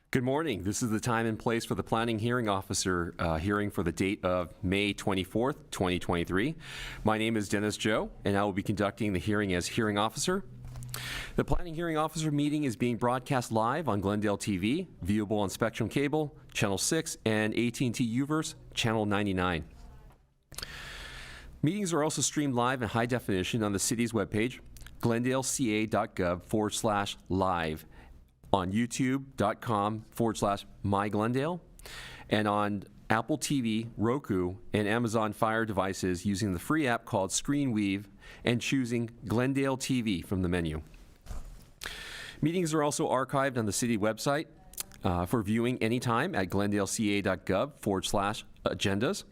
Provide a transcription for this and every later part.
Good morning. This is the time and place for the Planning Hearing Officer hearing for the date of May 24th, 2023. My name is Dennis Joe, and I will be conducting the hearing as hearing officer. The Planning Hearing Officer meeting is being broadcast live on Glendale TV, viewable on Spectrum Cable, Channel 6, and AT&T Uverse, Channel 99. Meetings are also streamed live in high definition on the city's webpage, glendaleca.gov/live, on youtube.com/myglendale, and on Apple TV, Roku, and Amazon Fire devices using the free app called ScreenWeave and choosing Glendale TV from the menu. Meetings are also archived on the city website for viewing anytime at glendaleca.gov/agendas.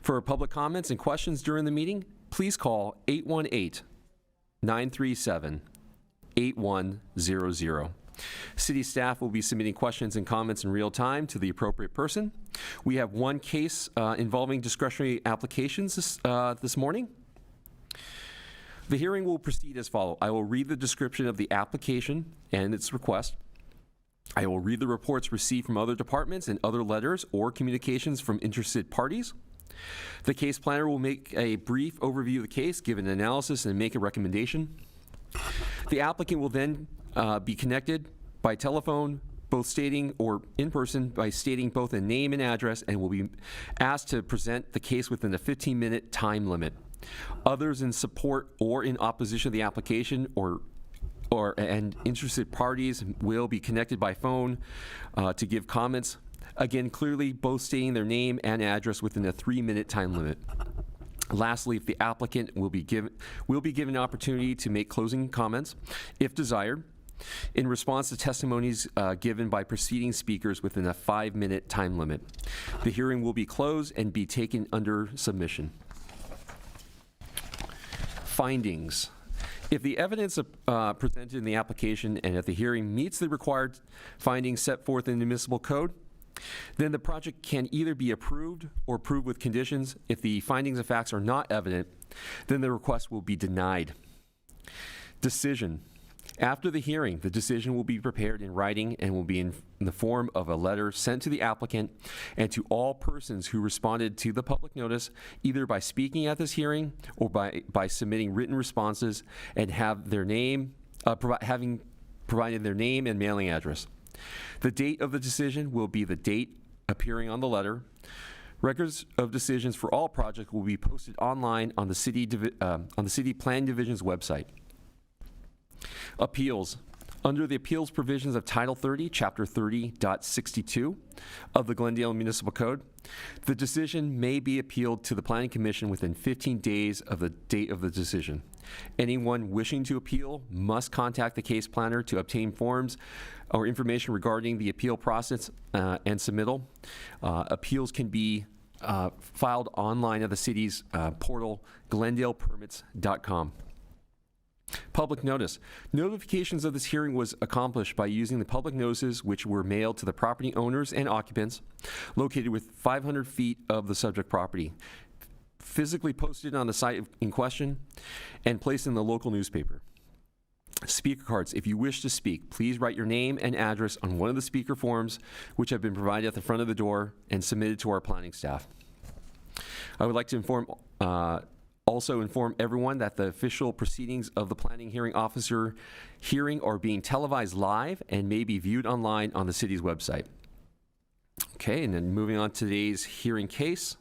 For public comments and questions during the meeting, please call 818-937-8100. City staff will be submitting questions and comments in real time to the appropriate person. We have one case involving discretionary applications this morning. The hearing will proceed as follows. I will read the description of the application and its request. I will read the reports received from other departments and other letters or communications from interested parties. The case planner will make a brief overview of the case, give an analysis, and make a recommendation. The applicant will then be connected by telephone, both stating, or in person by stating both a name and address, and will be asked to present the case within a 15-minute time limit. Others in support or in opposition to the application and interested parties will be connected by phone to give comments. Again, clearly both stating their name and address within a 3-minute time limit. Lastly, if the applicant will be given an opportunity to make closing comments, if desired, in response to testimonies given by preceding speakers within a 5-minute time limit. The hearing will be closed and be taken under submission. Findings. If the evidence presented in the application and at the hearing meets the required findings set forth in the municipal code, then the project can either be approved or approved with conditions. If the findings of facts are not evident, then the request will be denied. Decision. After the hearing, the decision will be prepared in writing and will be in the form of a letter sent to the applicant and to all persons who responded to the public notice, either by speaking at this hearing or by submitting written responses and have their name, having provided their name and mailing address. The date of the decision will be the date appearing on the letter. Records of decisions for all projects will be posted online on the City Planning Division's website. Appeals. Under the appeals provisions of Title 30, Chapter 30.62 of the Glendale Municipal Code, the decision may be appealed to the Planning Commission within 15 days of the date of the decision. Anyone wishing to appeal must contact the case planner to obtain forms or information regarding the appeal process and submittal. Appeals can be filed online at the city's portal, glendalepermits.com. Public notice. Notifications of this hearing was accomplished by using the public notices which were mailed to the property owners and occupants located within 500 feet of the subject property, physically posted on the site in question, and placed in the local newspaper. Speaker cards. If you wish to speak, please write your name and address on one of the speaker forms which have been provided at the front of the door and submitted to our planning staff. I would like to inform Also inform everyone that the official proceedings of the planning hearing officer hearing are being televised live and may be viewed online on the city's website. Okay, and then moving on to today's hearing case.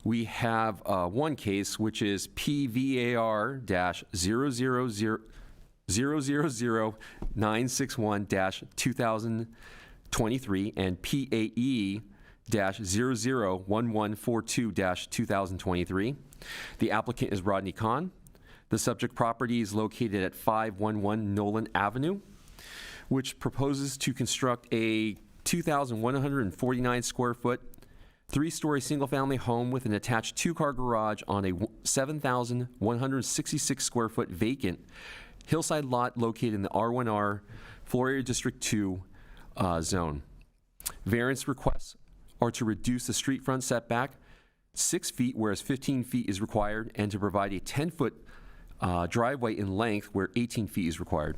We have one case, which is PVAR-0000961-2023 and PAE-001142-2023. The applicant is Rodney Kahn. The subject property is located at 511 Nolan Avenue, which proposes to construct a 2,149 square foot, 3-story single-family home with an attached 2-car garage on a 7,166 square foot vacant hillside lot located in the R1R Florida District 2 zone. Variance requests are to reduce the street front setback 6 feet, whereas 15 feet is required, and to provide a 10-foot driveway in length where 18 feet is required.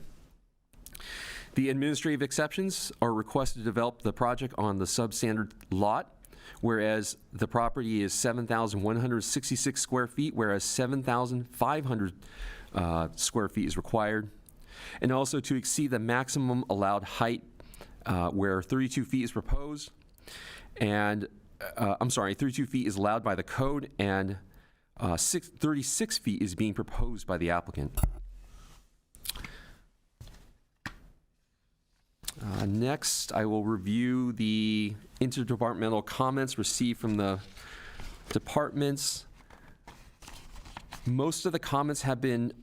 The administrative exceptions are requested to develop the project on the substandard lot, whereas the property is 7,166 square feet, whereas 7,500 square feet is required, and also to exceed the maximum allowed height where 32 feet is proposed, and 32 feet is allowed by the code, and 36 feet is being proposed by the applicant. Next, I will review the interdepartmental comments received from the departments. Most of the comments have been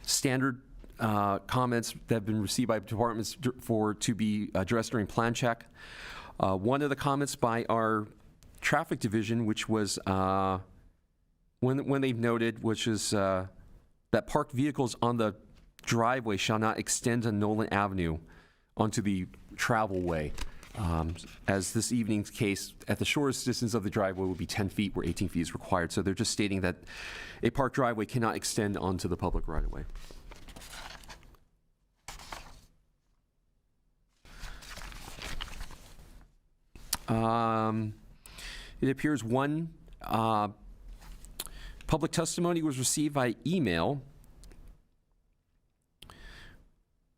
standard comments that have been received by departments to be addressed during plan check. One of the comments by our traffic division, which was when they've noted, which is that parked vehicles on the driveway shall not extend to Nolan Avenue onto the travel way. As this evening's case, at the shortest distance of the driveway will be 10 feet where 18 feet is required. So they're just stating that a parked driveway cannot extend onto the public right-of-way. It appears one public testimony was received by email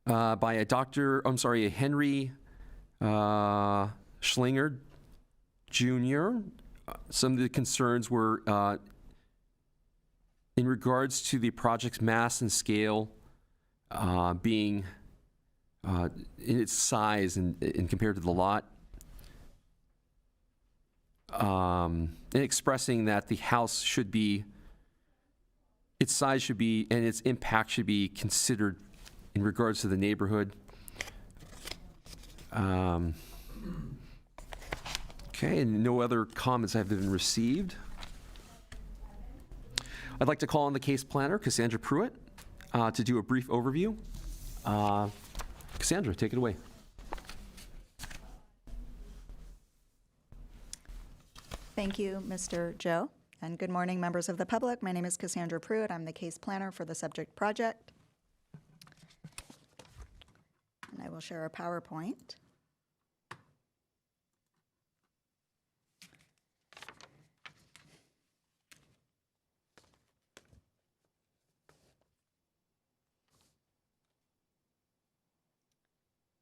by a Henry Schlinger Jr. Some of the concerns were in regards to the project's mass and scale being in its size and compared to the lot. And expressing that the house should be, its size should be, and its impact should be considered in regards to the neighborhood. Okay, and no other comments have been received. I'd like to call on the case planner, Cassandra Pruitt, to do a brief overview. Cassandra, take it away. Thank you, Mr. Joe, and good morning, members of the public. My name is Cassandra Pruitt. I'm the case planner for the subject project. And I will share a PowerPoint.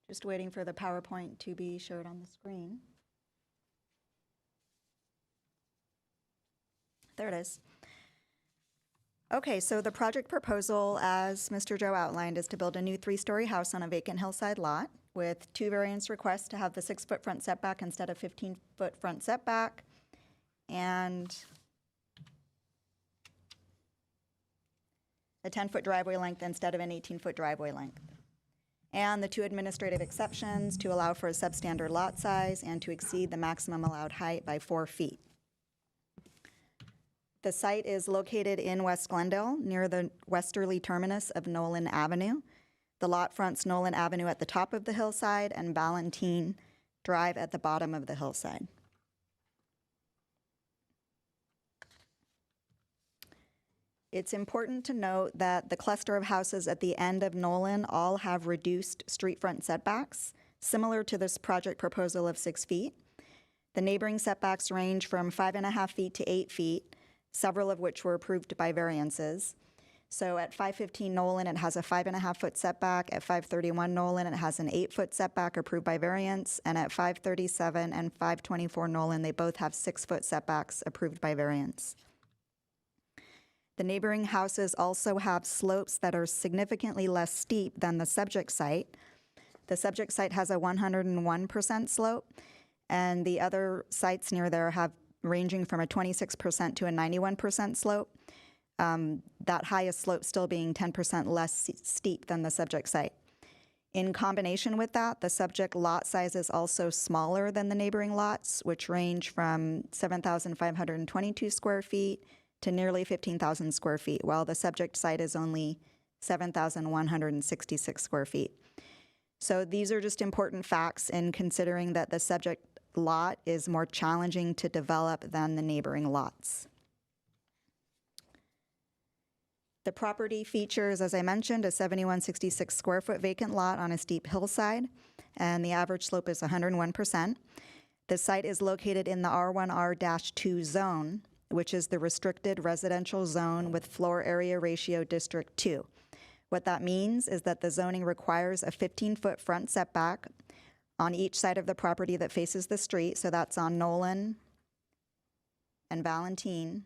Just waiting for the PowerPoint to be showed on the screen. There it is. Okay, so the project proposal, as Mr. Joe outlined, is to build a new 3-story house on a vacant hillside lot with 2 variance requests to have the 6-foot front setback instead of 15-foot front setback, and a 10-foot driveway length instead of an 18-foot driveway length. And the 2 administrative exceptions to allow for a substandard lot size and to exceed the maximum allowed height by 4 feet. The site is located in West Glendale, near the westerly terminus of Nolan Avenue. The lot fronts Nolan Avenue at the top of the hillside and Ballantine Drive at the bottom of the hillside. It's important to note that the cluster of houses at the end of Nolan all have reduced street front setbacks, similar to this project proposal of 6 feet. The neighboring setbacks range from 5.5 feet to 8 feet. several of which were approved by variances. So at 515 Nolan, it has a 5.5-foot setback. At 531 Nolan, it has an 8-foot setback approved by variance. And at 537 and 524 Nolan, they both have 6-foot setbacks approved by variance. The neighboring houses also have slopes that are significantly less steep than the subject site. The subject site has a 101% slope, and the other sites near there have ranging from a 26% to a 91% slope. That highest slope still being 10% less steep than the subject site. In combination with that, the subject lot size is also smaller than the neighboring lots, which range from 7,522 square feet to nearly 15,000 square feet, while the subject site is only 7,166 square feet. So these are just important facts in considering that the subject lot is more challenging to develop than the neighboring lots. The property features, as I mentioned, a 7,166 square foot vacant lot on a steep hillside, and the average slope is 101%. The site is located in the R1R-2 zone, which is the restricted residential zone with floor area ratio District 2. What that means is that the zoning requires a 15-foot front setback on each side of the property that faces the street, so that's on Nolan and Valentine.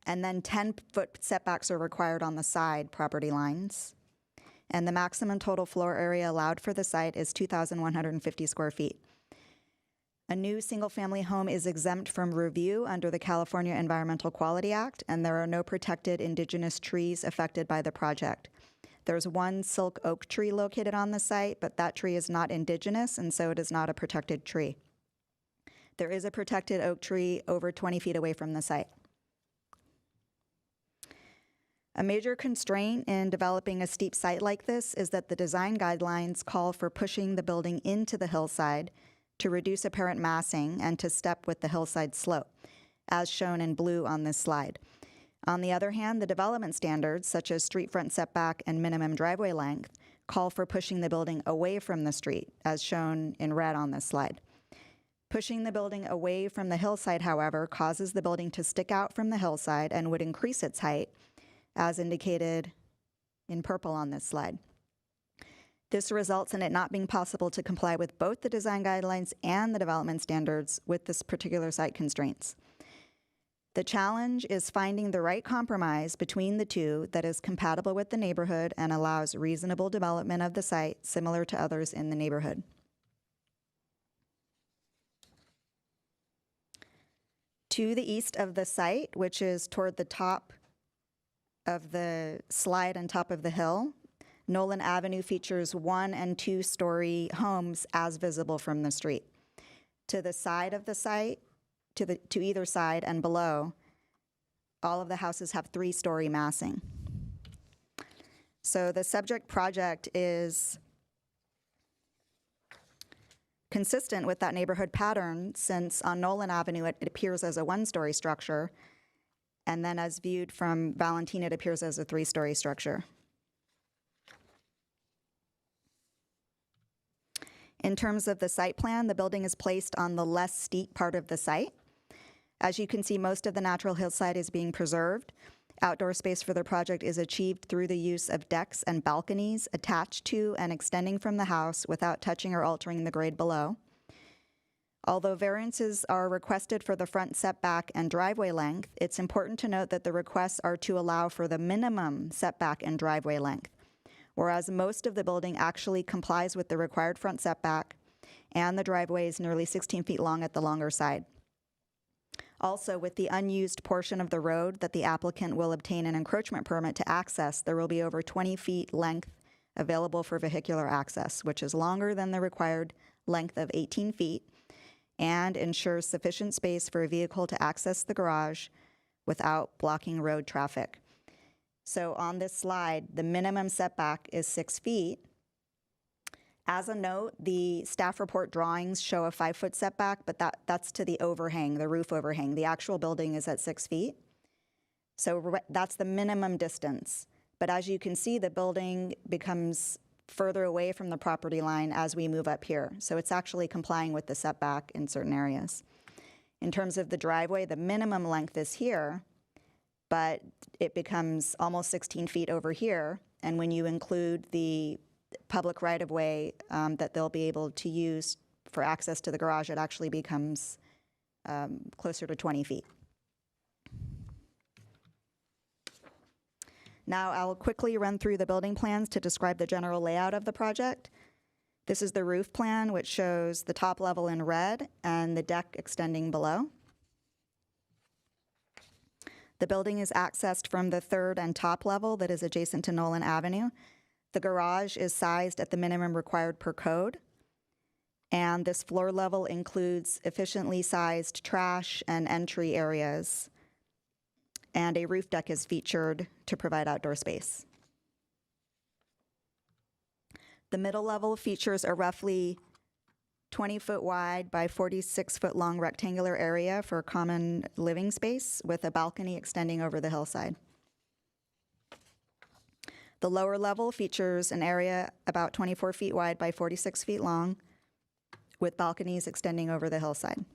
And then 10-foot setbacks are required on the side property lines. And the maximum total floor area allowed for the site is 2,150 square feet. A new single-family home is exempt from review under the California Environmental Quality Act, and there are no protected indigenous trees affected by the project. There's one silk oak tree located on the site, but that tree is not indigenous, and so it is not a protected tree. There is a protected oak tree over 20 feet away from the site. A major constraint in developing a steep site like this is that the design guidelines call for pushing the building into the hillside to reduce apparent massing and to step with the hillside slope, as shown in blue on this slide. On the other hand, the development standards, such as street front setback and minimum driveway length, call for pushing the building away from the street, as shown in red on this slide. Pushing the building away from the hillside, however, causes the building to stick out from the hillside and would increase its height, as indicated in purple on this slide. This results in it not being possible to comply with both the design guidelines and the development standards with this particular site constraints. The challenge is finding the right compromise between the two that is compatible with the neighborhood and allows reasonable development of the site similar to others in the neighborhood. To the east of the site, which is toward the top of the slide on top of the hill, Nolan Avenue features 1- and 2-story homes as visible from the street. To the side of the site, to either side and below, all of the houses have 3-story massing. So the subject project is consistent with that neighborhood pattern, since on Nolan Avenue it appears as a 1-story structure, and then as viewed from Valentine it appears as a 3-story structure. In terms of the site plan, the building is placed on the less steep part of the site. As you can see, most of the natural hillside is being preserved. Outdoor space for the project is achieved through the use of decks and balconies attached to and extending from the house without touching or altering the grade below. Although variances are requested for the front setback and driveway length, it's important to note that the requests are to allow for the minimum setback and driveway length, whereas most of the building actually complies with the required front setback, and the driveway is nearly 16 feet long at the longer side. Also, with the unused portion of the road that the applicant will obtain an encroachment permit to access, there will be over 20 feet length available for vehicular access, which is longer than the required length of 18 feet and ensures sufficient space for a vehicle to access the garage without blocking road traffic. So on this slide, the minimum setback is 6 feet. As a note, the staff report drawings show a 5-foot setback, but that's to the overhang, the roof overhang. The actual building is at 6 feet. So that's the minimum distance. But as you can see, the building becomes further away from the property line as we move up here. So it's actually complying with the setback in certain areas. In terms of the driveway, the minimum length is here, but it becomes almost 16 feet over here. And when you include the public right-of-way that they'll be able to use for access to the garage, it actually becomes closer to 20 feet. Now I'll quickly run through the building plans to describe the general layout of the project. This is the roof plan, which shows the top level in red and the deck extending below. The building is accessed from the third and top level that is adjacent to Nolan Avenue. The garage is sized at the minimum required per code. And this floor level includes efficiently sized trash and entry areas. And a roof deck is featured to provide outdoor space. The middle level features a roughly 20-foot wide by 46-foot long rectangular area for common living space with a balcony extending over the hillside. The lower level features an area about 24 feet wide by 46 feet long with balconies extending over the hillside.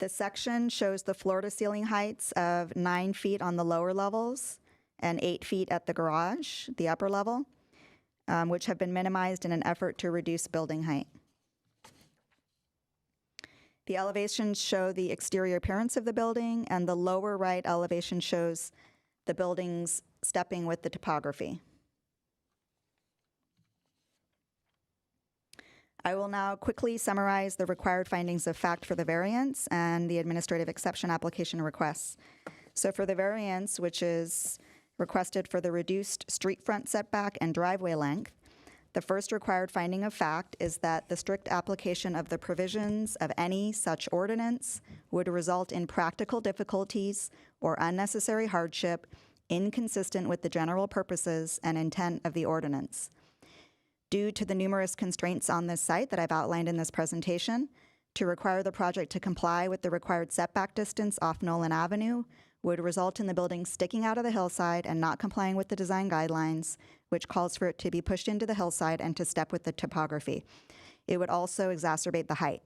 This section shows the floor-to-ceiling heights of 9 feet on the lower levels and 8 feet at the garage, the upper level, which have been minimized in an effort to reduce building height. The elevations show the exterior appearance of the building, and the lower right elevation shows the building's stepping with the topography. I will now quickly summarize the required findings of fact for the variance and the administrative exception application requests. So for the variance, which is requested for the reduced street front setback and driveway length, the first required finding of fact is that the strict application of the provisions of any such ordinance would result in practical difficulties or unnecessary hardship inconsistent with the general purposes and intent of the ordinance. Due to the numerous constraints on this site that I've outlined in this presentation, to require the project to comply with the required setback distance off Nolan Avenue would result in the building sticking out of the hillside and not complying with the design guidelines, which calls for it to be pushed into the hillside and to step with the topography. It would also exacerbate the height.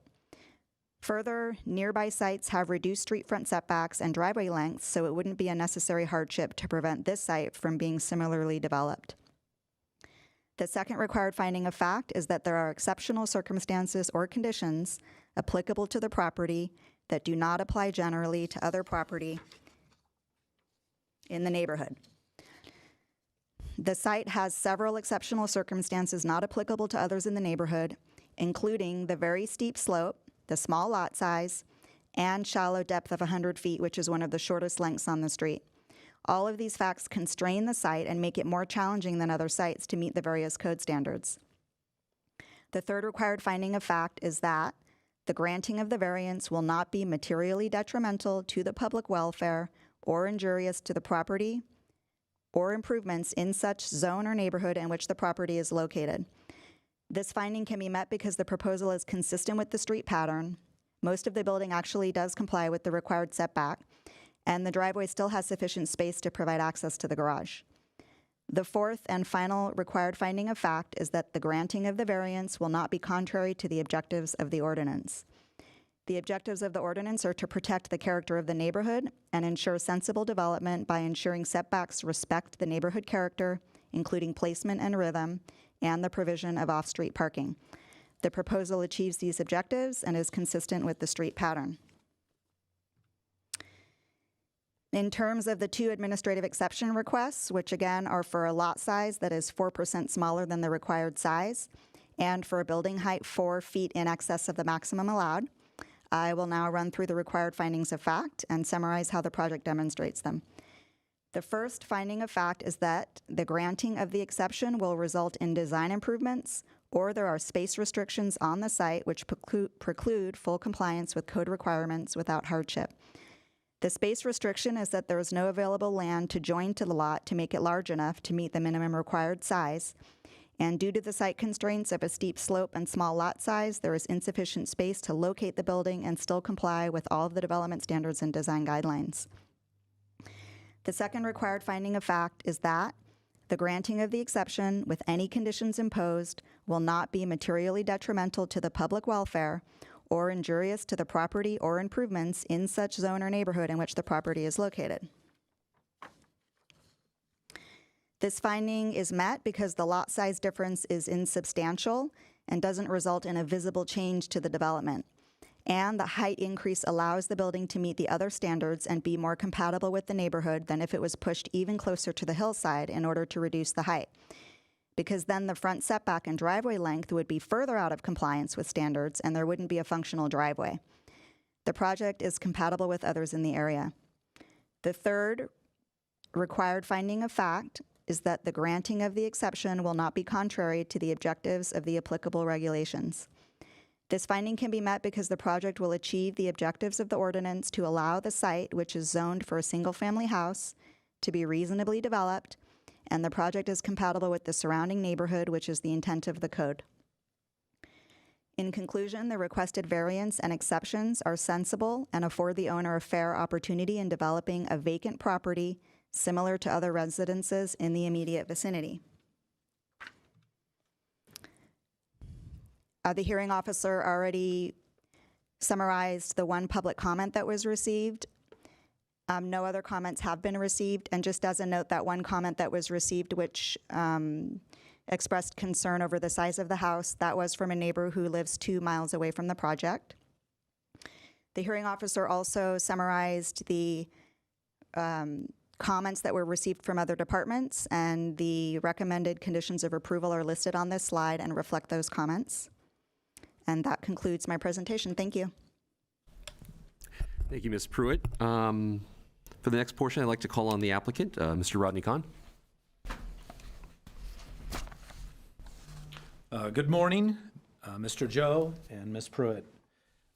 Further, nearby sites have reduced street front setbacks and driveway lengths, so it wouldn't be a necessary hardship to prevent this site from being similarly developed. The second required finding of fact is that there are exceptional circumstances or conditions applicable to the property that do not apply generally to other property in the neighborhood. The site has several exceptional circumstances not applicable to others in the neighborhood, including the very steep slope, the small lot size, and shallow depth of 100 feet, which is one of the shortest lengths on the street. All of these facts constrain the site and make it more challenging than other sites to meet the various code standards. The third required finding of fact is that the granting of the variance will not be materially detrimental to the public welfare or injurious to the property or improvements in such zone or neighborhood in which the property is located. This finding can be met because the proposal is consistent with the street pattern. Most of the building actually does comply with the required setback, and the driveway still has sufficient space to provide access to the garage. The fourth and final required finding of fact is that the granting of the variance will not be contrary to the objectives of the ordinance. The objectives of the ordinance are to protect the character of the neighborhood and ensure sensible development by ensuring setbacks respect the neighborhood character, including placement and rhythm, and the provision of off-street parking. The proposal achieves these objectives and is consistent with the street pattern. In terms of the two administrative exception requests, which again are for a lot size that is 4% smaller than the required size, and for a building height 4 feet in excess of the maximum allowed, I will now run through the required findings of fact and summarize how the project demonstrates them. The first finding of fact is that the granting of the exception will result in design improvements, or there are space restrictions on the site which preclude full compliance with code requirements without hardship. The space restriction is that there is no available land to join to the lot to make it large enough to meet the minimum required size. And due to the site constraints of a steep slope and small lot size, there is insufficient space to locate the building and still comply with all of the development standards and design guidelines. The second required finding of fact is that the granting of the exception with any conditions imposed will not be materially detrimental to the public welfare or injurious to the property or improvements in such zone or neighborhood in which the property is located. This finding is met because the lot size difference is insubstantial and doesn't result in a visible change to the development. And the height increase allows the building to meet the other standards and be more compatible with the neighborhood than if it was pushed even closer to the hillside in order to reduce the height. Because then the front setback and driveway length would be further out of compliance with standards and there wouldn't be a functional driveway. The project is compatible with others in the area. The third required finding of fact is that the granting of the exception will not be contrary to the objectives of the applicable regulations. This finding can be met because the project will achieve the objectives of the ordinance to allow the site, which is zoned for a single-family house, to be reasonably developed, and the project is compatible with the surrounding neighborhood, which is the intent of the code. In conclusion, the requested variance and exceptions are sensible and afford the owner a fair opportunity in developing a vacant property similar to other residences in the immediate vicinity. The hearing officer already summarized the one public comment that was received. No other comments have been received, and just as a note, that one comment that was received, which expressed concern over the size of the house, that was from a neighbor who lives 2 miles away from the project. The hearing officer also summarized the comments that were received from other departments, and the recommended conditions of approval are listed on this slide and reflect those comments. And that concludes my presentation. Thank you. Thank you, Ms. Pruitt. For the next portion, I'd like to call on the applicant, Mr. Rodney Kahn. Good morning, Mr. Joe and Ms. Pruitt.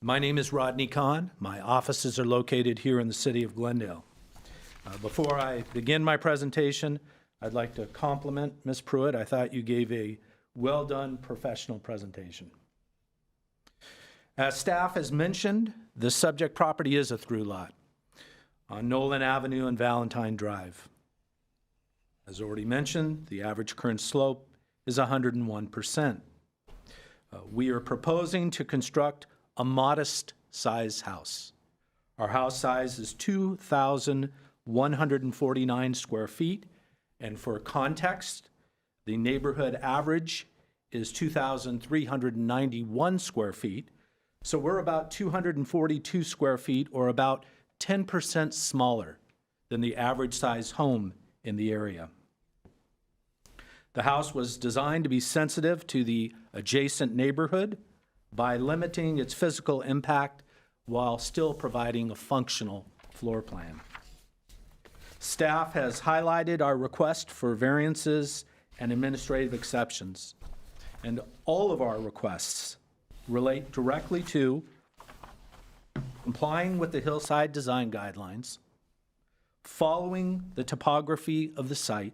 My name is Rodney Kahn. My offices are located here in the city of Glendale. Before I begin my presentation, I'd like to compliment Ms. Pruitt. I thought you gave a well-done professional presentation. As staff has mentioned, the subject property is a through lot on Nolan Avenue and Valentine Drive. As already mentioned, the average current slope is 101%. We are proposing to construct a modest size house. Our house size is 2,149 square feet, and for context, the neighborhood average is 2,391 square feet. So we're about 242 square feet, or about 10% smaller than the average size home in the area. The house was designed to be sensitive to the adjacent neighborhood by limiting its physical impact while still providing a functional floor plan. Staff has highlighted our request for variances and administrative exceptions, and all of our requests relate directly to complying with the hillside design guidelines, following the topography of the site,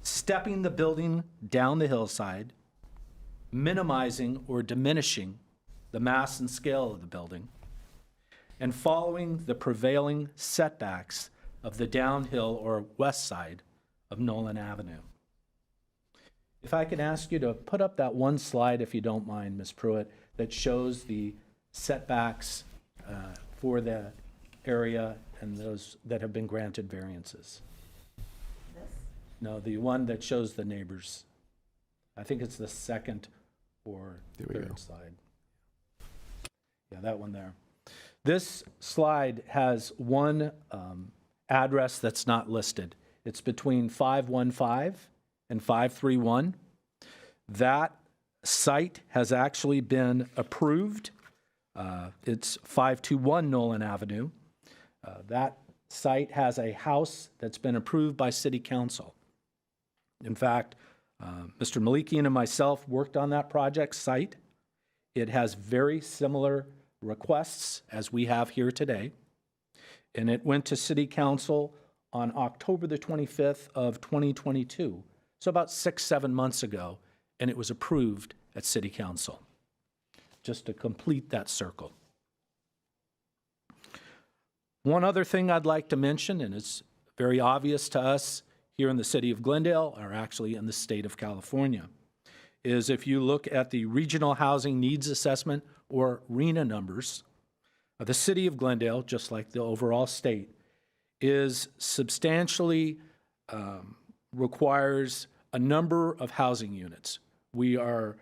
stepping the building down the hillside, minimizing or diminishing the mass and scale of the building, and following the prevailing setbacks of the downhill or west side of Nolan Avenue. If I could ask you to put up that one slide, if you don't mind, Ms. Pruitt, that shows the setbacks for the area and those that have been granted variances. This? No, the one that shows the neighbors. I think it's the second or third slide. Yeah, that one there. This slide has one address that's not listed. It's between 515 and 531. That site has actually been approved. It's 521 Nolan Avenue. That site has a house that's been approved by City Council. In fact, Mr. Malikian and myself worked on that project site. It has very similar requests as we have here today, and it went to City Council on October the 25th of 2022, so about 6-7 months ago, and it was approved at City Council, just to complete that circle. One other thing I'd like to mention, and it's very obvious to us here in the city of Glendale, or actually in the state of California, is if you look at the Regional Housing Needs Assessment, or RHNA numbers, the city of Glendale, just like the overall state, is substantially requires a number of housing units. We are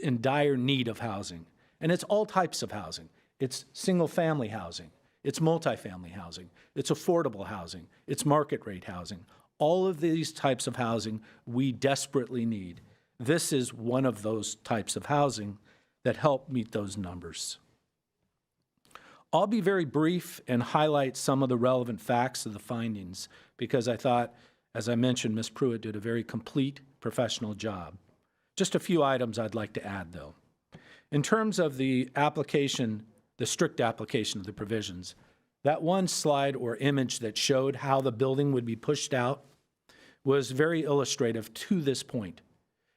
in dire need of housing, and it's all types of housing. It's single-family housing, it's multifamily housing, it's affordable housing, it's market rate housing. All of these types of housing we desperately need. This is one of those types of housing that help meet those numbers. I'll be very brief and highlight some of the relevant facts of the findings because I thought, as I mentioned, Ms. Pruitt did a very complete professional job. Just a few items I'd like to add, though. In terms of the application, the strict application of the provisions, that one slide or image that showed how the building would be pushed out was very illustrative to this point.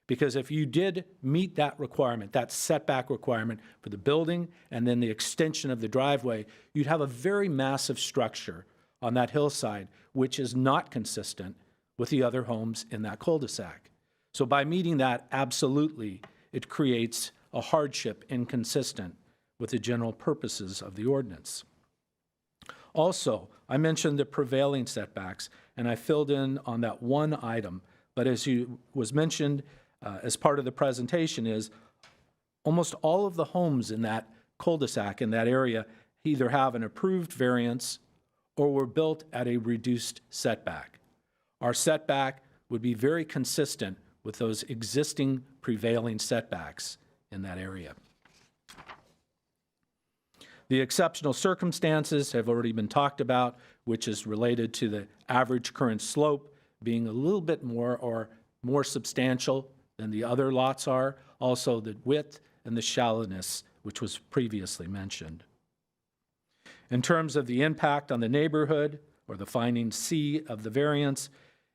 Because if you did meet that requirement, that setback requirement for the building and then the extension of the driveway, you'd have a very massive structure on that hillside, which is not consistent with the other homes in that cul-de-sac. So by meeting that, absolutely, it creates a hardship inconsistent with the general purposes of the ordinance. Also, I mentioned the prevailing setbacks, and I filled in on that one item, but as was mentioned, as part of the presentation is almost all of the homes in that cul-de-sac in that area either have an approved variance or were built at a reduced setback. Our setback would be very consistent with those existing prevailing setbacks in that area. The exceptional circumstances have already been talked about, which is related to the average current slope being a little bit more or more substantial than the other lots are, also the width and the shallowness, which was previously mentioned. In terms of the impact on the neighborhood, or the finding C of the variance,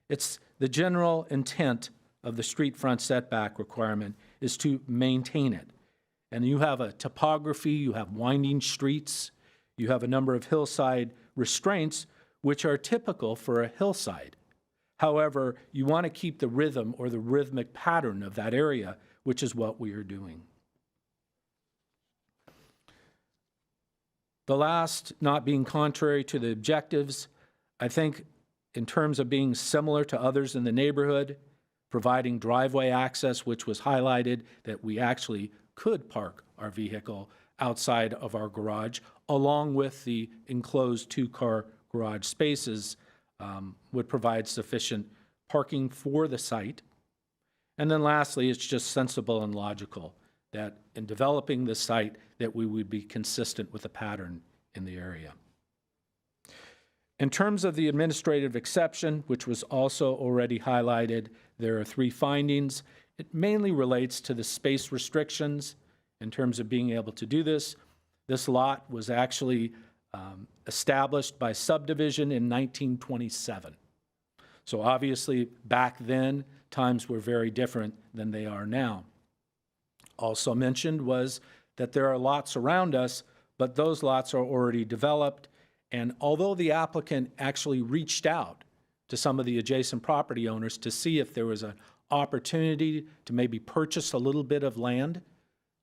it's the general intent of the street front setback requirement is to maintain it. And you have a topography, you have winding streets, you have a number of hillside restraints, which are typical for a hillside. However, you want to keep the rhythm or the rhythmic pattern of that area, which is what we are doing. The last, not being contrary to the objectives, I think in terms of being similar to others in the neighborhood, providing driveway access, which was highlighted, that we actually could park our vehicle outside of our garage, along with the enclosed two-car garage spaces, would provide sufficient parking for the site. And then lastly, it's just sensible and logical that in developing the site that we would be consistent with the pattern in the area. In terms of the administrative exception, which was also already highlighted, there are 3 findings. It mainly relates to the space restrictions in terms of being able to do this. This lot was actually established by subdivision in 1927. So obviously back then, times were very different than they are now. Also mentioned was that there are lots around us, but those lots are already developed. And although the applicant actually reached out to some of the adjacent property owners to see if there was an opportunity to maybe purchase a little bit of land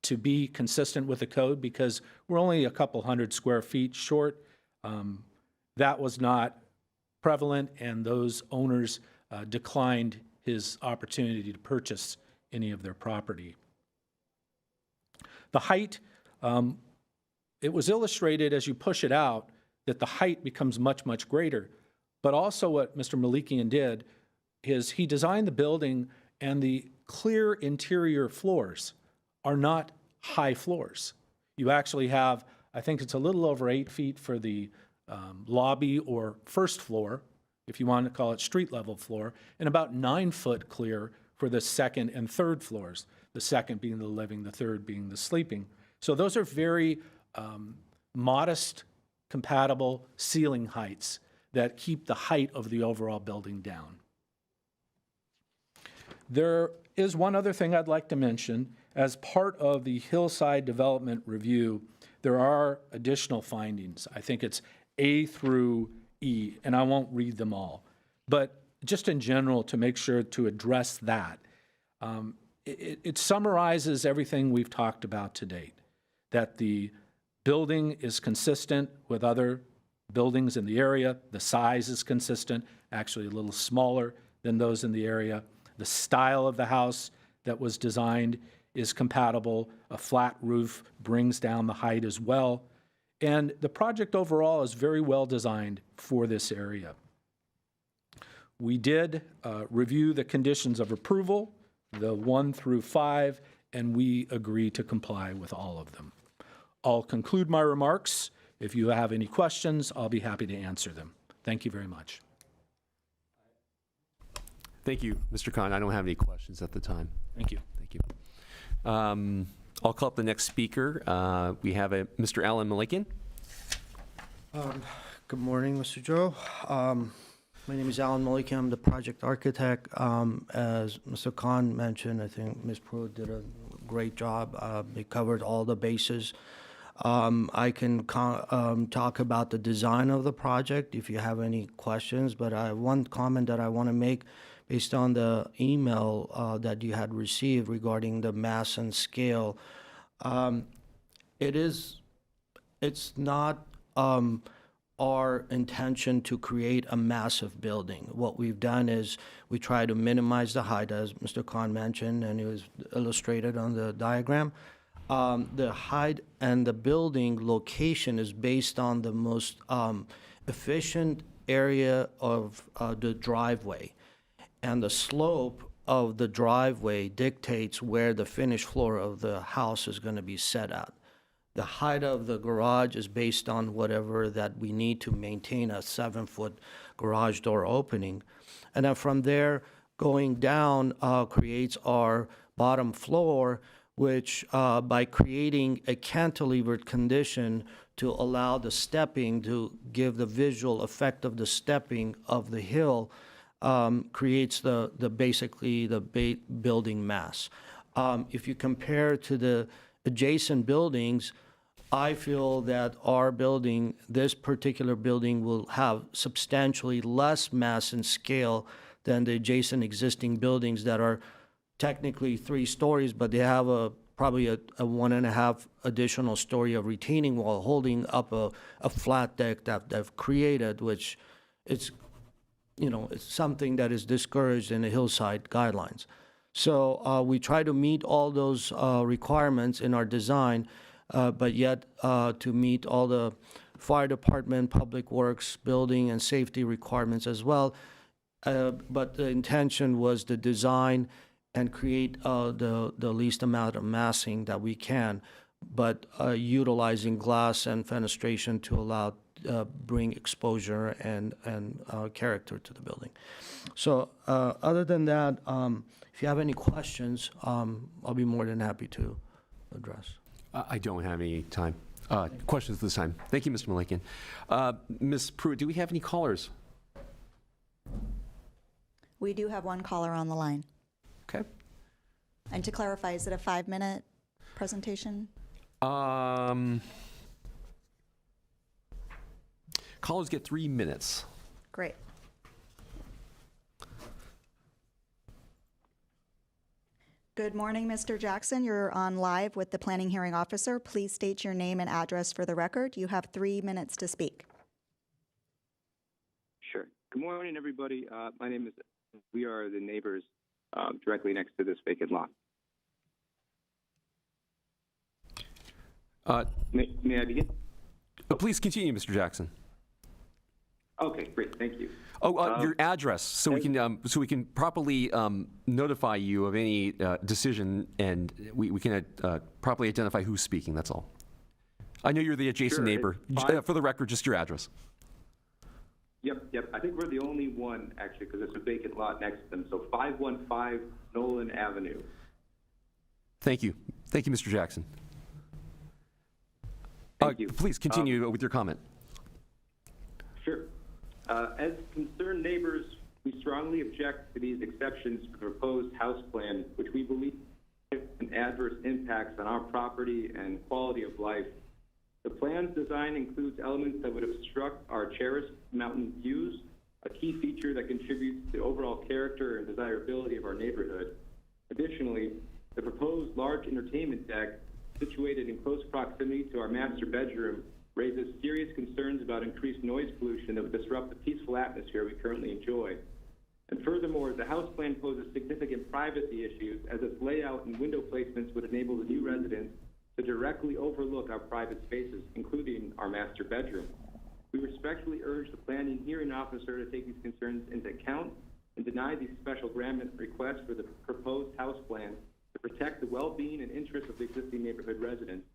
to be consistent with the code, because we're only a couple hundred square feet short, that was not prevalent, and those owners declined his opportunity to purchase any of their property. The height, it was illustrated as you push it out that the height becomes much, much greater. But also what Mr. Malikian did is he designed the building, and the clear interior floors are not high floors. You actually have, I think it's a little over 8 feet for the lobby or first floor, if you want to call it street level floor, and about 9 foot clear for the second and third floors, the second being the living, the third being the sleeping. So those are very modest, compatible ceiling heights that keep the height of the overall building down. There is one other thing I'd like to mention. As part of the hillside development review, there are additional findings. I think it's A through E, and I won't read them all. But just in general, to make sure to address that, it summarizes everything we've talked about to date, that the building is consistent with other buildings in the area, the size is consistent, actually a little smaller than those in the area, the style of the house that was designed is compatible, a flat roof brings down the height as well, and the project overall is very well designed for this area. We did review the conditions of approval, the 1 through 5, and we agree to comply with all of them. I'll conclude my remarks. If you have any questions, I'll be happy to answer them. Thank you very much. Thank you, Mr. Khan. I don't have any questions at the time. Thank you. Thank you. I'll call up the next speaker. We have Mr. Alan Malikian. Good morning, Mr. Joe. My name is Alan Malikian. I'm the project architect. As Mr. Khan mentioned, I think Ms. Pruitt did a great job. They covered all the bases. I can talk about the design of the project if you have any questions, but one comment that I want to make based on the email that you had received regarding the mass and scale. It's not our intention to create a massive building. What we've done is we try to minimize the height, as Mr. Khan mentioned, and it was illustrated on the diagram. The height and the building location is based on the most efficient area of the driveway. And the slope of the driveway dictates where the finished floor of the house is going to be set at. The height of the garage is based on whatever that we need to maintain a 7-foot garage door opening. And then from there, going down creates our bottom floor, which by creating a cantilevered condition to allow the stepping to give the visual effect of the stepping of the hill, creates basically the building mass. If you compare to the adjacent buildings, I feel that our building, this particular building, will have substantially less mass and scale than the adjacent existing buildings that are technically 3 stories, but they have probably a 1.5 additional story of retaining wall holding up a flat deck that they've created, which it's something that is discouraged in the hillside guidelines. So we try to meet all those requirements in our design, but yet to meet all the fire department, public works, building, and safety requirements as well. But the intention was to design and create the least amount of massing that we can, but utilizing glass and fenestration to allow bring exposure and character to the building. So other than that, if you have any questions, I'll be more than happy to address. I don't have any questions this time. Thank you, Mr. Malikian. Ms. Pruitt, do we have any callers? We do have one caller on the line. Okay. And to clarify, is it a 5-minute presentation? Callers get 3 minutes. Great. Good morning, Mr. Jackson. You're on live with the planning hearing officer. Please state your name and address for the record. You have 3 minutes to speak. Sure. Good morning, everybody. My name is, we are the neighbors directly next to this vacant lot. May I begin? Please continue, Mr. Jackson. Okay, great. Thank you. Your address, so we can properly notify you of any decision, and we can properly identify who's speaking. That's all. I know you're the adjacent neighbor. For the record, just your address. Yep. I think we're the only one, actually, because it's a vacant lot next to them. So 515 Nolan Avenue. Thank you. Thank you, Mr. Jackson. Thank you. Please continue with your comment. Sure. As concerned neighbors, we strongly object to these exceptions to the proposed house plan, which we believe have an adverse impacts on our property and quality of life. The plan's design includes elements that would obstruct our cherished mountain views, a key feature that contributes to the overall character and desirability of our neighborhood. Additionally, the proposed large entertainment deck situated in close proximity to our master bedroom raises serious concerns about increased noise pollution that would disrupt the peaceful atmosphere we currently enjoy. And furthermore, the house plan poses significant privacy issues as its layout and window placements would enable the new residents to directly overlook our private spaces, including our master bedroom. We respectfully urge the planning hearing officer to take these concerns into account and deny these special grant requests for the proposed house plan to protect the well-being and interests of the existing neighborhood residents.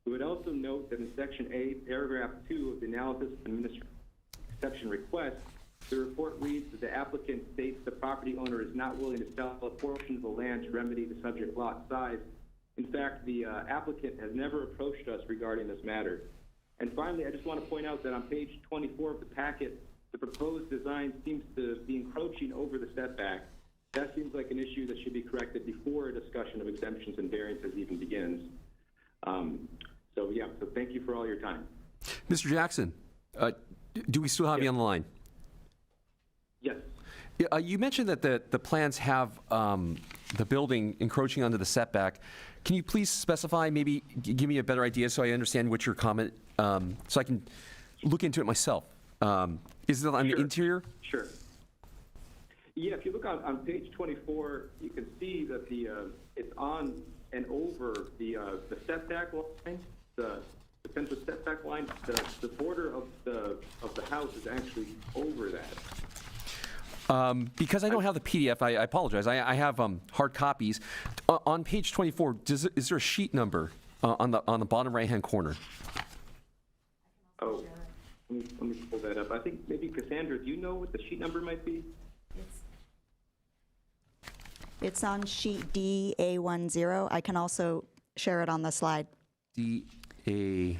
We would also note that in Section A, Paragraph 2 of the Analysis and Administration Exception Request, the report reads that the applicant states the property owner is not willing to sell a portion of the land to remedy the subject lot size. In fact, the applicant has never approached us regarding this matter. And finally, I just want to point out that on page 24 of the packet, the proposed design seems to be encroaching over the setback. That seems like an issue that should be corrected before a discussion of exemptions and variances even begins. So thank you for all your time. Mr. Jackson, do we still have you on the line? Yes. Yeah, you mentioned that the plans have the building encroaching onto the setback. Can you please specify, maybe give me a better idea so I understand what your comment, so I can look into it myself? Is it on the interior? Sure. Yeah, if you look on page 24, you can see that it's on and over the setback line, the central setback line. The border of the house is actually over that. Because I don't have the PDF, I apologize. I have hard copies. On page 24, is there a sheet number on the bottom right-hand corner? Oh, let me pull that up. I think maybe Cassandra, do you know what the sheet number might be? It's on sheet DA10. I can also share it on the slide. DA10.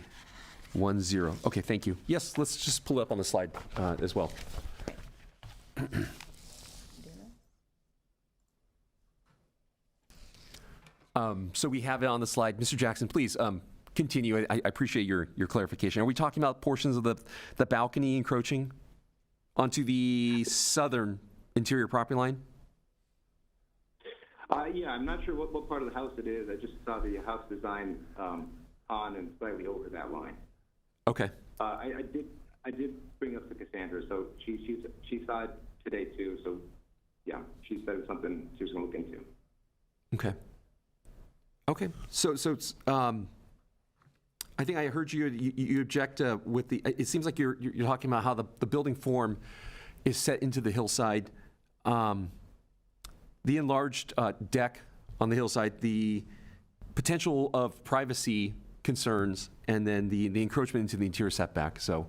Okay, thank you. Yes, let's just pull it up on the slide as well. So we have it on the slide. Mr. Jackson, please continue. I appreciate your clarification. Are we talking about portions of the balcony encroaching onto the southern interior property line? Yeah, I'm not sure what part of the house it is. I just saw the house design on and slightly over that line. Okay. I did bring up to Cassandra, so she saw it today too. So yeah, she said it's something she was going to look into. Okay. Okay. So it's, I think I heard you object with the. It seems like you're talking about how the building form is set into the hillside. The enlarged deck on the hillside, the potential of privacy concerns, and then the encroachment into the interior setback. So,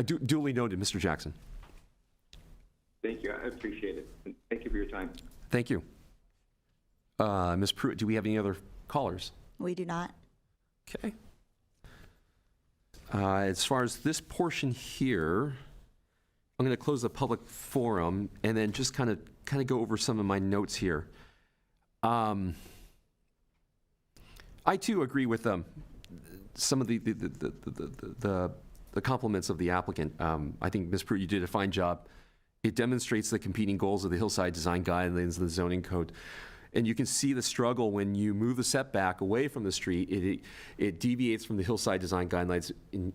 duly noted, Mr. Jackson. Thank you. I appreciate it. And thank you for your time. Thank you. Ms. Pruitt, do we have any other callers? We do not. Okay. As far as this portion here, I'm going to close the public forum and then just kind of go over some of my notes here. I too agree with some of the compliments of the applicant. I think Ms. Pruitt, you did a fine job. It demonstrates the competing goals of the hillside design guidelines and the zoning code. And you can see the struggle when you move the setback away from the street. It deviates from the hillside design guidelines, in,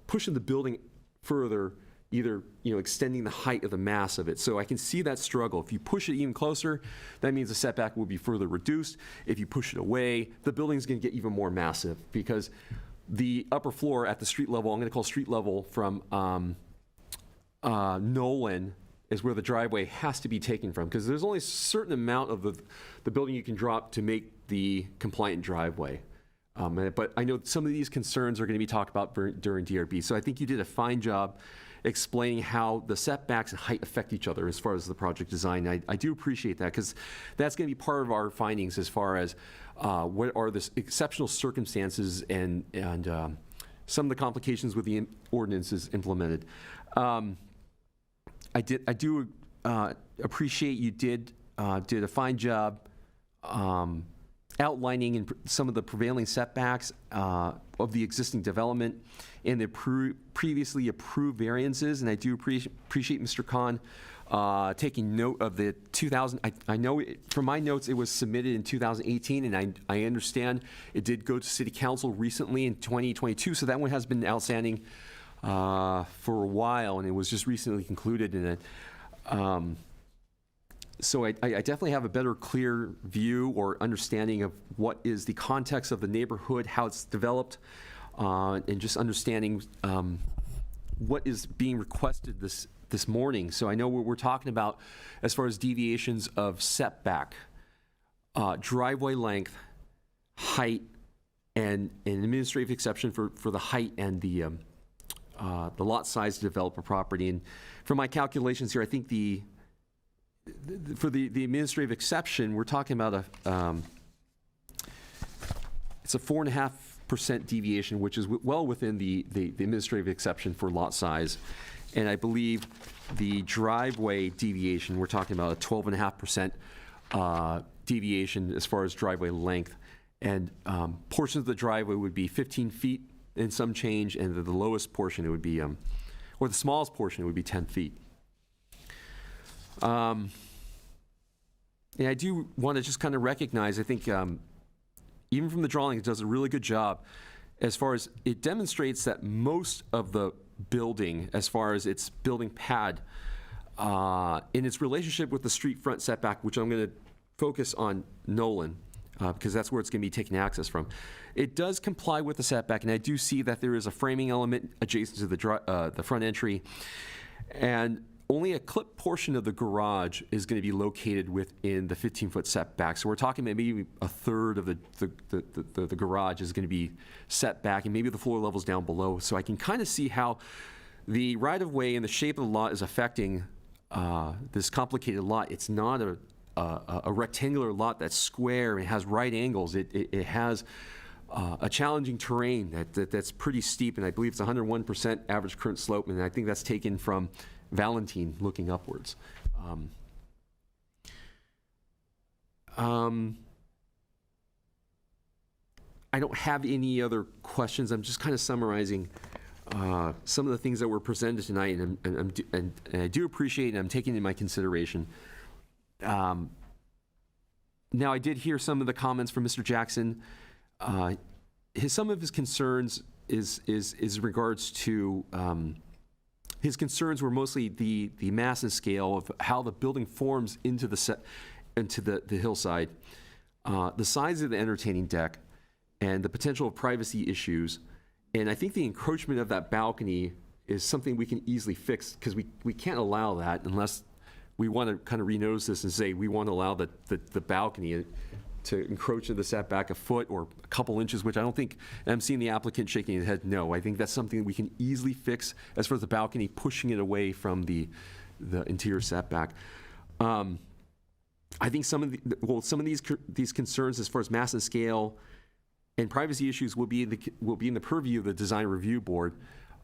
pushing the building further, either extending the height of the mass of it. So I can see that struggle. If you push it even closer, that means the setback will be further reduced. If you push it away, the building's going to get even more massive because the upper floor at the street level, I'm going to call street level from Nolan, is where the driveway has to be taken from, because there's only a certain amount of the building you can drop to make the compliant driveway. But I know some of these concerns are going to be talked about during DRB. So I think you did a fine job explaining how the setbacks and height affect each other as far as the project design. I do appreciate that, because that's going to be part of our findings as far as what are the exceptional circumstances and some of the complications with the ordinances implemented. I do appreciate you did a fine job outlining some of the prevailing setbacks of the existing development and the previously approved variances. And I do appreciate Mr. Khan taking note of the 2000. I know from my notes it was submitted in 2018, and I understand it did go to City Council recently in 2022. So that one has been outstanding for a while, and it was just recently concluded. And so I definitely have a better, clear view or understanding of what is the context of the neighborhood, how it's developed, and just understanding what is being requested this morning. So I know what we're talking about as far as deviations of setback, driveway length, height, and an administrative exception for the height and the lot size to develop a property. And from my calculations here, I think for the administrative exception, we're talking about it's a 4.5% deviation, which is well within the administrative exception for lot size. And I believe the driveway deviation, we're talking about a 12.5% deviation as far as driveway length. And portions of the driveway would be 15 feet and some change, and the lowest portion, it would be, or the smallest portion, it would be 10 feet. And I do want to just kind of recognize, I think, even from the drawing, it does a really good job as far as it demonstrates that most of the building, as far as its building pad, in its relationship with the street front setback, which I'm going to focus on Nolan, because that's where it's going to be taking access from. It does comply with the setback, and I do see that there is a framing element adjacent to the front entry, and only a clipped portion of the garage is going to be located within the 15-foot setback. So we're talking maybe a third of the garage is going to be set back, and maybe the floor level's down below. So I can kind of see how the right-of-way and the shape of the lot is affecting this complicated lot. It's not a rectangular lot that's square and has right angles. It has a challenging terrain that's pretty steep, and I believe it's 101% average current slope, and I think that's taken from Valentine looking upwards. I don't have any other questions. I'm just kind of summarizing some of the things that were presented tonight, and I do appreciate and I'm taking in my consideration. Now, I did hear some of the comments from Mr. Jackson. Some of his concerns is in regards to his concerns were mostly the mass and scale of how the building forms into the hillside, the size of the entertaining deck, and the potential of privacy issues. And I think the encroachment of that balcony is something we can easily fix, because we can't allow that unless we want to kind of renotice this and say we want to allow the balcony to encroach into the setback a foot or a couple inches, which I don't think, and I'm seeing the applicant shaking his head no. I think that's something we can easily fix as far as the balcony, pushing it away from the interior setback. I think some of these concerns as far as mass and scale and privacy issues will be in the purview of the design review board.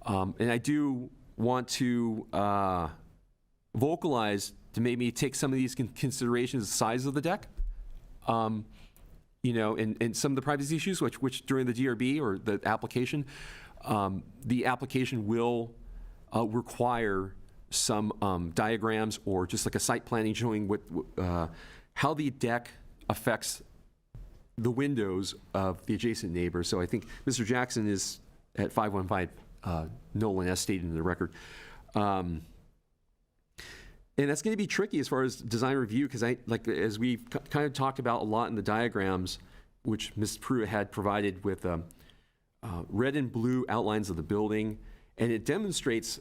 And I do want to vocalize to maybe take some of these considerations, the size of the deck, and some of the privacy issues, which during the DRB or the application will require some diagrams or just like a site planning showing how the deck affects the windows of the adjacent neighbors. So I think Mr. Jackson is at 515 Nolan, as stated in the record. And that's going to be tricky as far as design review, because as we've kind of talked about a lot in the diagrams, which Ms. Pruitt had provided with red and blue outlines of the building, and it demonstrates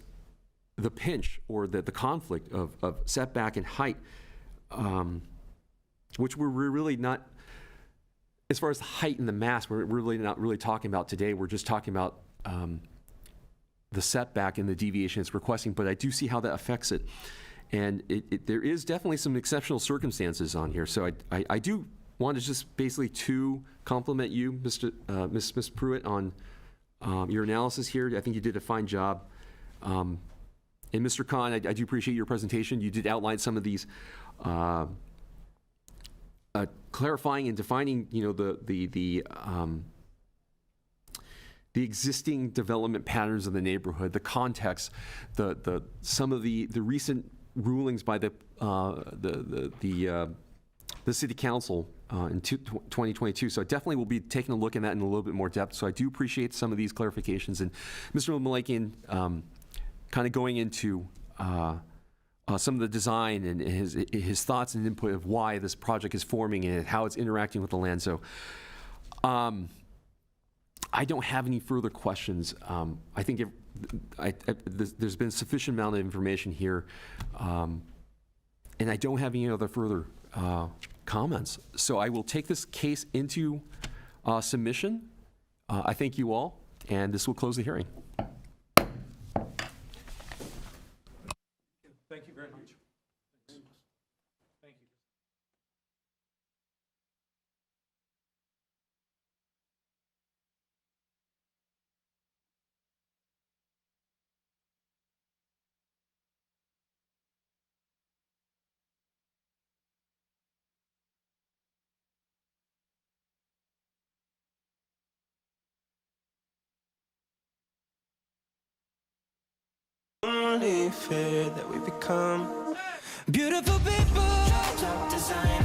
the pinch or the conflict of setback and height, which we're really not, as far as the height and the mass, we're really not really talking about today. We're just talking about the setback and the deviation it's requesting, but I do see how that affects it. And there is definitely some exceptional circumstances on here. So I do want to just basically compliment you, Ms. Pruitt, on your analysis here. I think you did a fine job. And Mr. Khan, I do appreciate your presentation. You did outline some of these clarifying and defining, the existing development patterns of the neighborhood, the context, some of the recent rulings by the city council in 2022. So I definitely will be taking a look at that in a little bit more depth. So I do appreciate some of these clarifications. And Mr. Malakian kind of going into some of the design and his thoughts and input of why this project is forming and how it's interacting with the land. So I don't have any further questions. I think there's been sufficient amount of information here, and I don't have any other further comments. So I will take this case into submission. I thank you all, and this will close the hearing. Thank you very much. Thank you. Only fair that we become beautiful people.